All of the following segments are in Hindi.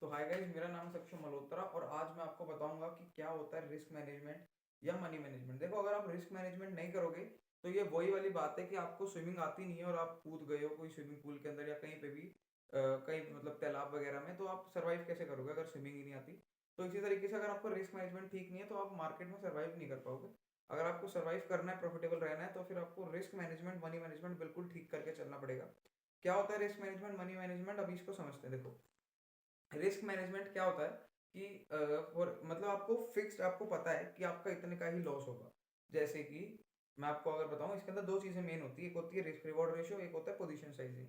तो हाय गाइस, मेरा नाम है सक्षम मल्होत्रा और आज मैं आपको बताऊंगा कि क्या होता है रिस्क मैनेजमेंट या मनी मैनेजमेंट। देखो, अगर आप रिस्क मैनेजमेंट नहीं करोगे तो ये वही वाली बात है कि आपको स्विमिंग आती नहीं है और आप कूद गए हो कोई स्विमिंग पूल के अंदर या कहीं पे भी कहीं मतलब तालाब वगैरह में, तो आप सर्वाइव कैसे करोगे अगर स्विमिंग ही नहीं आती। तो इसी तरीके से अगर आपका रिस्क मैनेजमेंट ठीक नहीं है तो आप मार्केट में सर्वाइव नहीं कर पाओगे। अगर आपको सर्वाइव करना है, प्रॉफिटेबल रहना है, तो फिर आपको रिस्क मैनेजमेंट मनी मैनेजमेंट बिल्कुल ठीक करके चलना पड़ेगा। क्या होता है रिस्क मैनेजमेंट मनी मैनेजमेंट, अभी इसको समझते हैं। देखो, रिस्क मैनेजमेंट क्या होता है कि मतलब आपको फिक्स्ड, आपको पता है कि आपका इतने का ही लॉस होगा। जैसे कि मैं आपको अगर बताऊं, इसके अंदर दो चीजें मेन होती है, एक होती है रिस्क रिवॉर्ड रेशियो, एक होता है position sizing.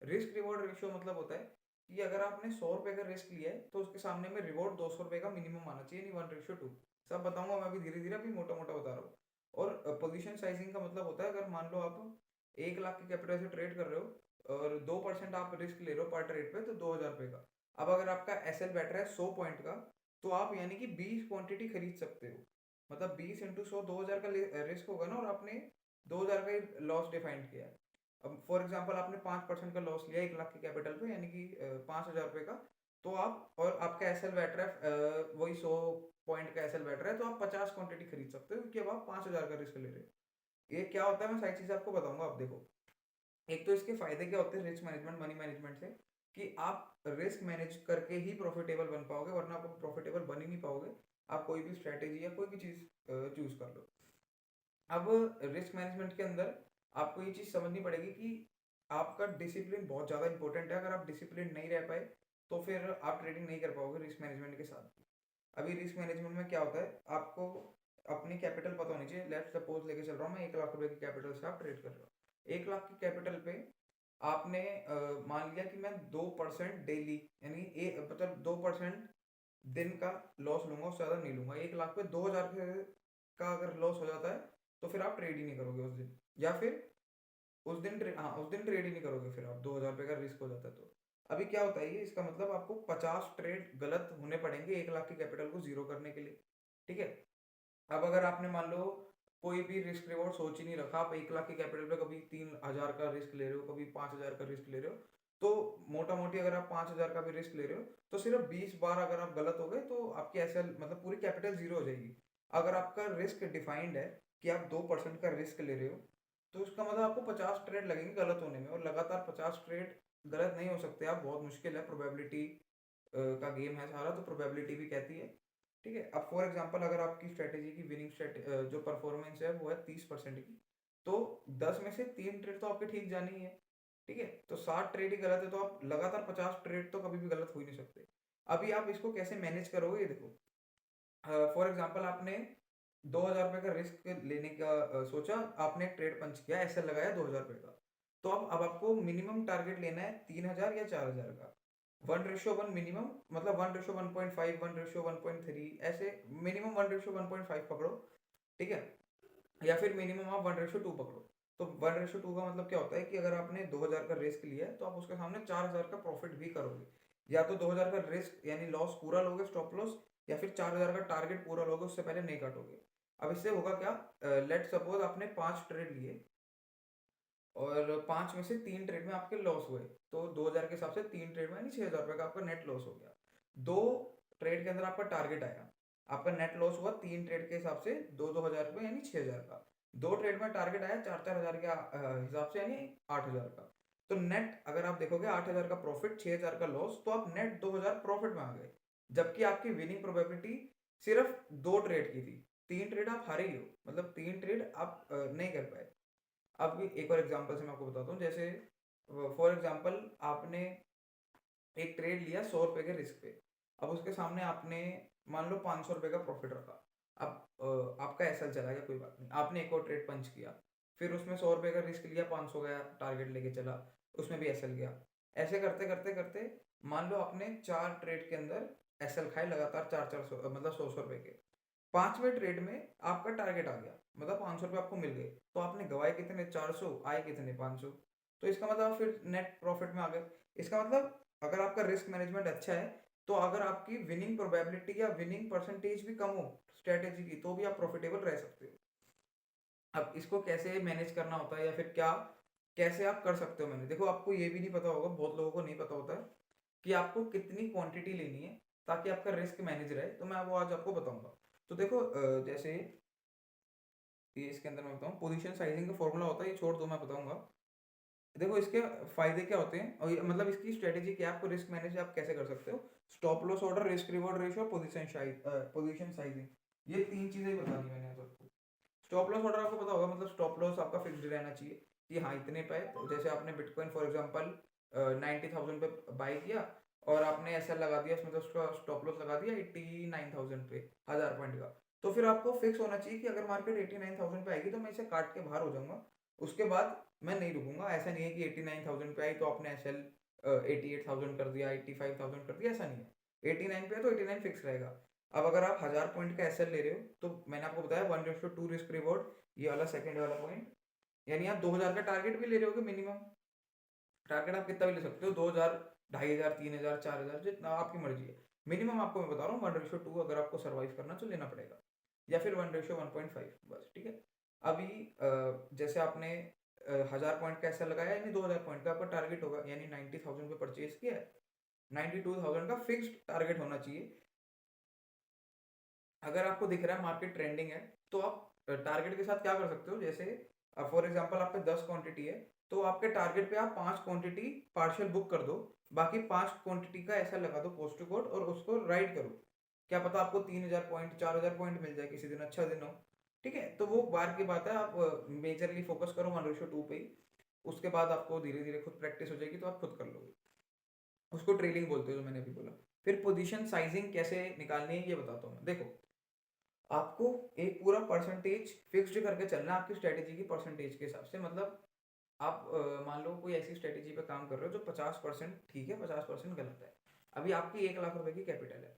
Risk reward ratio मतलब होता है कि अगर आपने 100 रुपए का रिस्क लिया है तो उसके सामने में रिवॉर्ड 200 रुपए का मिनिमम आना चाहिए, नहीं 1:2। सब बताऊंगा मैं अभी, धीरे धीरे अभी मोटा मोटा बता रहा हूँ। और पोजीशन साइजिंग का मतलब होता है, अगर मान लो आप 1 लाख के कैपिटल से ट्रेड कर रहे हो और 2% आप रिस्क ले रहे हो पर ट्रेड पे, तो 2,000 रुपए का। अब अगर आपका एसएल बैटर है 100 पॉइंट का, तो आप यानी कि 20 क्वांटिटी खरीद सकते हो। मतलब 20 × 100, 2,000 का रिस्क होगा ना, और आपने 2,000 का ही लॉस डिफाइंड किया है। अब फॉर एग्जांपल आपने 5% का लॉस लिया 1 लाख के कैपिटल पे, यानी कि 5,000 रुपए का। तो आप, और आपका एसएल बैटर है वही 100 पॉइंट का एसएल बैटर है, तो आप 50 क्वांटिटी खरीद सकते हो क्योंकि अब आप 5,000 का रिस्क ले रहे हो। ये क्या होता है, मैं सारी चीजें आपको बताऊंगा। आप देखो, एक तो इसके फायदे क्या होते हैं रिस्क मैनेजमेंट मनी मैनेजमेंट से, कि आप रिस्क मैनेज करके ही प्रॉफिटेबल बन पाओगे, वरना आप प्रॉफिटेबल बन ही नहीं पाओगे। आप कोई भी स्ट्रेटेजी या कोई भी चीज चूज कर लो। अब रिस्क मैनेजमेंट के अंदर आपको ये चीज समझनी पड़ेगी कि आपका डिसिप्लिन बहुत ज्यादा इंपॉर्टेंट है। अगर आप डिसिप्लिन नहीं रह पाए तो फिर आप ट्रेडिंग नहीं कर पाओगे रिस्क मैनेजमेंट के साथ। अभी रिस्क मैनेजमेंट में क्या होता है, आपको अपनी कैपिटल पता होनी चाहिए। लेट्स सपोज लेके चल रहा हूँ मैं, 1 लाख रुपए की कैपिटल से आप ट्रेड कर रहे हो। 1 लाख की कैपिटल पे आपने मान लिया कि मैं 2% डेली, यानी मतलब 2% दिन का लॉस लूंगा, उससे ज्यादा नहीं लूंगा। 1 लाख पे 2,000 का अगर लॉस हो जाता है तो फिर आप ट्रेड ही नहीं करोगे उस दिन, या फिर उस दिन ट्रेड ही नहीं करोगे, फिर आप 2,000 रुपए का रिस्क हो जाता है तो। अभी क्या होता है ये, इसका मतलब आपको 50 ट्रेड गलत होने पड़ेंगे 1 लाख की कैपिटल को जीरो करने के लिए। ठीक है। अब अगर आपने मान लो कोई भी रिस्क रिवॉर्ड सोच ही नहीं रखा, आप 1 लाख की कैपिटल पे कभी 3,000 का रिस्क ले रहे हो, कभी 5,000 का रिस्क ले रहे हो, तो मोटा मोटी अगर आप 5,000 का भी रिस्क ले रहे हो तो सिर्फ 20 बार अगर आप गलत हो गए तो आपकी एसएल मतलब पूरी कैपिटल जीरो हो जाएगी। अगर आपका रिस्क डिफाइंड है कि आप 2% का रिस्क ले रहे हो, तो उसका मतलब आपको 50 ट्रेड लगेंगे गलत होने में, और लगातार 50 ट्रेड गलत नहीं हो सकते आप, बहुत मुश्किल है। प्रोबेबिलिटी का गेम है सारा, तो प्रोबेबिलिटी भी कहती है। ठीक है। अब फॉर एग्जांपल अगर आपकी स्ट्रेटेजी की विनिंग जो परफॉर्मेंस है वो है 30% की, तो 10 में से 3 ट्रेड तो आपके ठीक जानी ही है। ठीक है। तो 60 ट्रेड ही गलत है, तो आप लगातार 50 ट्रेड तो कभी भी गलत हो ही नहीं सकते। अभी आप इसको कैसे मैनेज करोगे, ये देखो। फॉर एग्जाम्पल आपने 2,000 रुपए का रिस्क लेने का सोचा, आपने एक ट्रेड पंच किया, ऐसे लगाया 2,000 रुपए का। तो अब आपको मिनिमम टारगेट लेना है 3,000 या 4,000 का। 1:1 मिनिमम, मतलब 1:1.5, 1:1.3, ऐसे मिनिमम 1:1.5 पकड़ो। ठीक है। या फिर मिनिमम आप 1:2 पकड़ो। तो 1:2 का मतलब क्या होता है कि अगर आपने 2,000 का रिस्क लिया है तो आप उसके सामने 4,000 का प्रॉफिट भी करोगे। या तो 2,000 का रिस्क यानी लॉस पूरा लोगे, स्टॉप लॉस, या फिर 4,000 का टारगेट पूरा लोगे, उससे पहले नहीं काटोगे। अब इससे होगा क्या, लेट सपोज आपने 5 ट्रेड लिए और 5 में से 3 ट्रेड में आपके लॉस हुए, तो 2,000 के हिसाब से 3 ट्रेड में यानी 6,000 रुपए का आपका नेट लॉस हो गया। 2 ट्रेड के अंदर आपका टारगेट आया, आपका नेट लॉस हुआ 3 ट्रेड के हिसाब से 2,000 रुपये यानी 6,000 का। 2 ट्रेड में टारगेट आया 4,000 के हिसाब से, यानी 8,000 का। तो नेट अगर आप देखोगे 8,000 का प्रॉफिट, 6,000 का लॉस, तो आप नेट 2,000 प्रॉफिट में आ गए। जबकि आपकी विनिंग प्रोबेबिलिटी सिर्फ 2 ट्रेड की थी, 3 ट्रेड आप हारे ही हो, मतलब 3 ट्रेड आप नहीं कर पाए। अब एक और एग्जांपल से मैं आपको बताता हूँ। जैसे फॉर एग्जांपल आपने एक ट्रेड लिया 100 रुपए के रिस्क पे। अब उसके सामने आपने मान लो 500 रुपए का प्रॉफिट रखा। अब आपका एसएल चला गया, कोई बात नहीं, आपने एक और ट्रेड पंच किया, फिर उसमें 100 रुपए का रिस्क लिया, 500 गया, टारगेट लेके चला, उसमें भी एसएल गया। ऐसे करते करते करते मान लो आपने 4 ट्रेड के अंदर एसएल खाए लगातार, चार चार सौ मतलब 100 100 रुपए के। 5वें ट्रेड में आपका टारगेट आ गया, मतलब 500 रुपये आपको मिल गए, तो आपने गवाए कितने, 400, आए कितने, 500। तो इसका मतलब आप फिर नेट प्रॉफिट में आ गए। इसका मतलब अगर आपका रिस्क मैनेजमेंट अच्छा है, तो अगर आपकी विनिंग प्रोबेबिलिटी या विनिंग परसेंटेज भी कम हो स्ट्रेटेजी की, तो भी आप प्रॉफिटेबल रह सकते हो। अब इसको कैसे मैनेज करना होता है, या फिर क्या कैसे आप कर सकते हो मैनेज, देखो आपको ये भी नहीं पता होगा, बहुत लोगों को नहीं पता होता है कि आपको कितनी क्वांटिटी लेनी है ताकि आपका रिस्क मैनेज रहे, तो मैं वो आज आपको बताऊंगा। तो देखो जैसे ये इसके अंदर मैं बताऊँ, पोजीशन साइजिंग का फॉर्मूला होता है, ये छोड़ दो, मैं बताऊंगा। देखो इसके फायदे क्या होते हैं और मतलब इसकी स्ट्रेटेजी क्या है, आपको रिस्क मैनेज आप कैसे कर सकते हो। Stop loss order, risk reward ratio, position sizing, ये तीन चीजें बतानी मैंने आज आपको। स्टॉप लॉस ऑर्डर आपको पता होगा, मतलब स्टॉप लॉस आपका फिक्स्ड रहना चाहिए कि हाँ इतने पे, तो जैसे आपने बिटकॉइन फॉर एग्जांपल 90,000 पे बाई किया और आपने ऐसा लगा दिया, मतलब उसका स्टॉप लॉस लगा दिया 89,000 पे, 1000 पॉइंट का। तो फिर आपको फिक्स होना चाहिए कि अगर मार्केट 89,000 पे आएगी तो मैं इसे काट के बाहर हो जाऊंगा, उसके बाद मैं नहीं रुकूंगा। ऐसा नहीं है कि 89,000 पे आई तो आपने एस एल 88,000 कर दिया, 85,000 कर दिया, ऐसा नहीं है। 89 पे है तो 89 फिक्स रहेगा। अब अगर आप 1000 पॉइंट का एसएल ले रहे हो तो मैंने आपको बताया 1:2 रिस्क रिवॉर्ड, ये वाला सेकंड वाला पॉइंट, यानी आप 2000 का टारगेट भी ले रहे हो मिनिमम। टारगेट आप कितना भी ले सकते हो, 2000, 2500, 3000, 4000, जितना आपकी मर्जी है। मिनिमम आपको मैं बता रहा हूँ 1:2, अगर आपको सर्वाइव करना तो लेना पड़ेगा, या फिर 1:1.5 बस, ठीक है। अभी जैसे आपने 1000 पॉइंट का ऐसा लगाया, यानी 2000 पॉइंट का आपका टारगेट होगा, यानी 90,000 पे परचेज किया है, 92,000 का फिक्स्ड टारगेट होना चाहिए। अगर आपको दिख रहा है मार्केट ट्रेंडिंग है तो आप टारगेट के साथ क्या कर सकते हो, जैसे फॉर एग्जांपल आप पे 10 क्वांटिटी है, तो आपके टारगेट पे आप 5 क्वांटिटी पार्शियल बुक कर दो, बाकी 5 क्वांटिटी का ऐसा लगा दो पोस्ट टू कोड और उसको राइड करो। क्या पता आपको 3000 पॉइंट, 4000 पॉइंट मिल जाए किसी दिन, अच्छा दिन हो, ठीक है। तो वो बार की बात है, आप मेजरली फोकस करो 1:2 पे ही। उसके बाद आपको धीरे धीरे खुद प्रैक्टिस हो जाएगी तो आप खुद कर लोगे। उसको ट्रेलिंग बोलते हो जो मैंने अभी बोला। फिर पोजीशन साइजिंग कैसे निकालनी है ये बताता हूँ मैं। देखो आपको एक पूरा परसेंटेज फिक्स्ड करके चलना है आपकी स्ट्रेटेजी की परसेंटेज के हिसाब से। मतलब आप मान लो कोई ऐसी स्ट्रेटेजी पे काम कर रहे हो जो 50% ठीक है, 50% गलत है। अभी आपकी 1 लाख रुपए की कैपिटल है,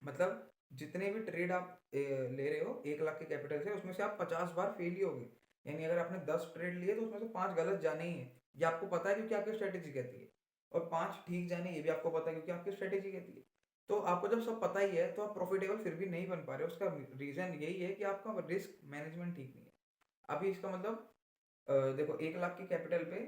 मतलब जितने भी ट्रेड आप ले रहे हो 1 लाख के कैपिटल से, उसमें से आप 50 बार फेल ही होगे। यानी अगर आपने 10 ट्रेड लिए तो उसमें से 5 गलत जाने ही है, ये आपको पता है क्योंकि आपकी स्ट्रेटेजी कहती है। और 5 ठीक जाने ये भी आपको पता है क्योंकि आपकी स्ट्रेटेजी कहती है। तो आपको जब सब पता ही है तो आप प्रॉफिटेबल फिर भी नहीं बन पा रहे हो, उसका रीजन यही है कि आपका रिस्क मैनेजमेंट ठीक नहीं है। अभी इसका मतलब देखो 1 लाख की कैपिटल पे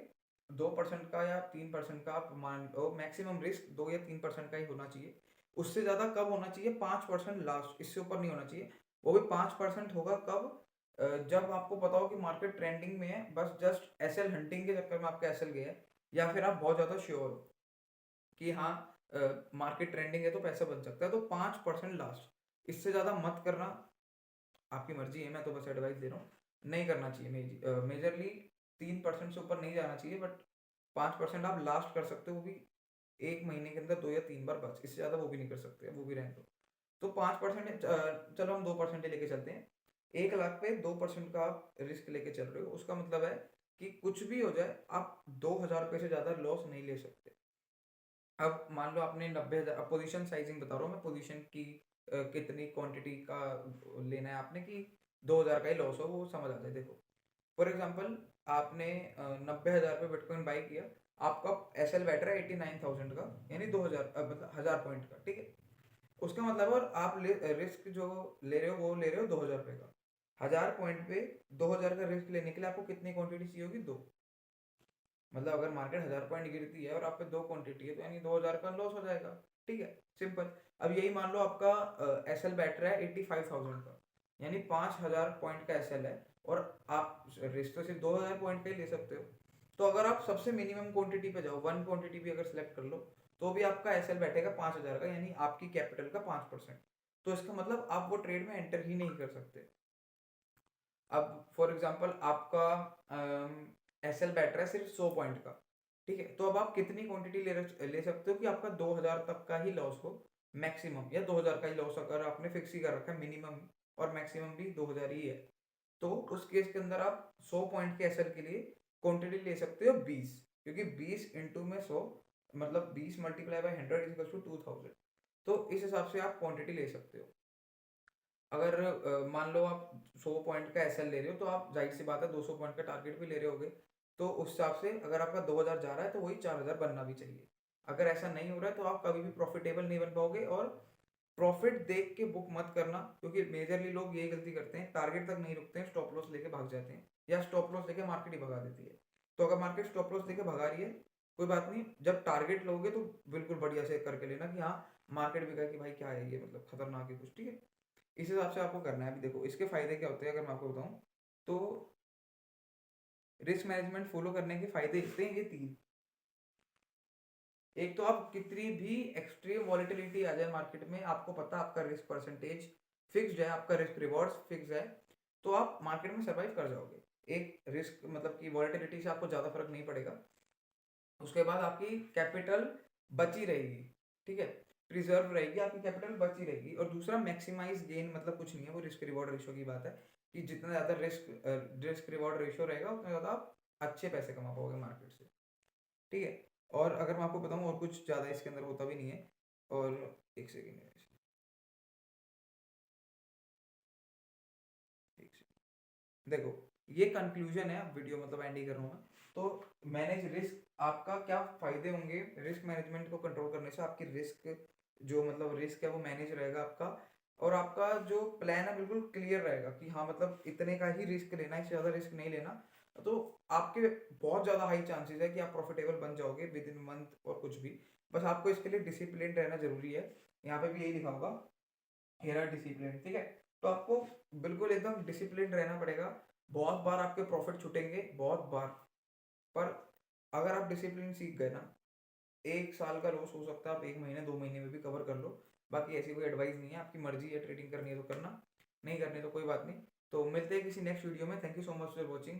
2% का या 3% का आप मान लो, मैक्सिमम रिस्क 2 या 3% का ही होना चाहिए। उससे ज्यादा कब होना चाहिए, 5% लास्ट, इससे ऊपर नहीं होना चाहिए। वो भी 5% होगा कब, जब आपको पता हो कि मार्केट ट्रेंडिंग में है, बस जस्ट एसएल हंटिंग के चक्कर में आपका एसएल गया है, या फिर आप बहुत ज्यादा श्योर हो कि हाँ मार्केट ट्रेंडिंग है तो पैसा बन सकता है, तो 5% लास्ट, इससे ज्यादा मत करना। आपकी मर्जी है, मैं तो बस एडवाइस दे रहा हूँ, नहीं करना चाहिए। मेजरली 3% से ऊपर नहीं जाना चाहिए, बट 5% आप लास्ट कर सकते हो, वो भी 1 महीने के अंदर 2 या 3 बार, बस इससे ज्यादा वो भी नहीं कर सकते, वो भी रहने दो। तो 5%, चलो हम 2% लेके चलते हैं। 1 लाख पे 2% का आप रिस्क लेके चल रहे हो, उसका मतलब है कि कुछ भी हो जाए आप 2,000 रुपये से ज्यादा लॉस नहीं ले सकते। अब मान लो आपने 90,000, पोजीशन साइजिंग बता रहा हूँ मैं, पोजीशन की कितनी क्वांटिटी का लेना है आपने कि 2,000 का ही लॉस हो, वो समझ आता है। देखो फॉर एग्जाम्पल आपने 90,000 पे बिटकॉइन बाई किया, आपका एस एल बैठ रहा है 89,000 का, यानी 2,000 मतलब 1000 पॉइंट का, ठीक है। उसका मतलब और आप रिस्क जो ले रहे हो वो ले रहे हो 2,000 रुपये का। 1000 पॉइंट पे 2,000 का रिस्क लेने के लिए आपको कितनी क्वांटिटी चाहिए होगी, दो। मतलब अगर मार्केट 1000 पॉइंट गिरती है और आप पे 2 क्वांटिटी है तो यानी 2,000 का लॉस हो जाएगा, ठीक है, सिंपल। अब यही मान लो आपका एस एल बैठ रहा है 85,000 का, यानी 5,000 पॉइंट का एस एल है, और आप रिस्क तो सिर्फ 2,000 पॉइंट का ही ले सकते हो। तो अगर आप सबसे मिनिमम क्वांटिटी पे जाओ, 1 क्वांटिटी भी अगर सिलेक्ट कर लो, तो भी आपका एस एल बैठेगा 5,000 का, यानी आपकी कैपिटल का 5%। तो इसका मतलब आप वो ट्रेड में एंटर ही नहीं कर सकते। अब फॉर एग्जांपल आपका एस एल बैठ रहा है सिर्फ 100 पॉइंट का, ठीक है। तो अब आप कितनी क्वांटिटी ले सकते हो कि आपका 2,000 तक का ही लॉस हो मैक्सिमम, या 2,000 का ही लॉस अगर आपने फिक्स ही कर रखा है मिनिमम, और मैक्सिमम भी 2,000 ही है। तो उस केस के अंदर आप 100 पॉइंट के एसएल के लिए क्वांटिटी ले सकते हो 20, क्योंकि 20 इंटू में 100, मतलब 20 मल्टीप्लाई बाई 100 इज 2000। तो इस हिसाब से आप क्वांटिटी ले सकते हो। अगर मान लो आप 100 पॉइंट का एसएल ले रहे हो तो आप जाहिर सी बात है 200 पॉइंट का टारगेट भी ले रहे होगे। तो उस हिसाब से अगर आपका 2,000 जा रहा है तो वही 4,000 बनना भी चाहिए। अगर ऐसा नहीं हो रहा है तो आप कभी भी प्रॉफिटेबल नहीं बन पाओगे। और प्रॉफिट देख के बुक मत करना, क्योंकि मेजरली लोग ये गलती करते हैं, टारगेट तक नहीं रुकते हैं, स्टॉप लॉस लेके भाग जाते हैं, या स्टॉप लॉस लेके मार्केट ही भगा देती है। तो अगर मार्केट स्टॉप लॉस लेके भगा रही है कोई बात नहीं, जब टारगेट लोगे तो बिल्कुल बढ़िया से करके लेना कि हाँ मार्केट भी कहे कि भाई क्या है ये, मतलब खतरनाक है कुछ, ठीक है। इस हिसाब से आपको करना है। अभी देखो इसके फायदे क्या होते हैं अगर मैं आपको बताऊं तो, रिस्क मैनेजमेंट फॉलो करने के फायदे इतने हैं, ये तीन। एक तो आप कितनी भी एक्सट्रीम वॉलेटिलिटी आ जाए मार्केट में, आपको पता आपका रिस्क परसेंटेज फिक्स्ड है, आपका रिस्क रिवॉर्ड फिक्स है, तो आप मार्केट में सर्वाइव कर जाओगे। एक रिस्क मतलब कि वॉलेटिलिटी से आपको ज़्यादा फर्क नहीं पड़ेगा। उसके बाद आपकी कैपिटल बची रहेगी, ठीक है, प्रिजर्व रहेगी, आपकी कैपिटल बची रहेगी। और दूसरा मैक्सिमाइज गेन, मतलब कुछ नहीं है, वो रिस्क रिवॉर्ड रेशियो की बात है कि जितना ज़्यादा रिस्क रिवॉर्ड रेशियो रहेगा उतना ज़्यादा आप अच्छे पैसे कमा पाओगे मार्केट से, ठीक है। और अगर मैं आपको बताऊं और कुछ ज़्यादा इसके अंदर होता भी नहीं है। और एक सेकेंड, देखो ये कंक्लूजन है, अब वीडियो मतलब एंड ही कर रहा हूँ मैं। तो मैनेज रिस्क, आपका क्या फायदे होंगे रिस्क मैनेजमेंट को कंट्रोल करने से, आपकी रिस्क जो मतलब रिस्क है वो मैनेज रहेगा आपका, और आपका जो प्लान है बिल्कुल क्लियर रहेगा कि हाँ मतलब इतने का ही रिस्क लेना है, इससे ज़्यादा रिस्क नहीं लेना। तो आपके बहुत ज़्यादा हाई चांसेस है कि आप प्रॉफिटेबल बन जाओगे विद इन मंथ और कुछ भी। बस आपको इसके लिए डिसिप्लिन रहना जरूरी है। यहाँ पे भी यही लिखा होगा, हेरा डिसिप्लिन, ठीक है। तो आपको बिल्कुल एकदम डिसिप्लिन रहना पड़ेगा। बहुत बार आपके प्रॉफिट छूटेंगे, बहुत बार, पर अगर आप डिसिप्लिन सीख गए ना, 1 साल का लॉस हो सकता है आप 1 महीने 2 महीने में भी कवर कर लो। बाकी ऐसी कोई एडवाइस नहीं है, आपकी मर्जी है, ट्रेडिंग करनी है तो करना, नहीं करनी तो कोई बात नहीं। तो मिलते हैं किसी नेक्स्ट वीडियो में। Thank you so much for watching.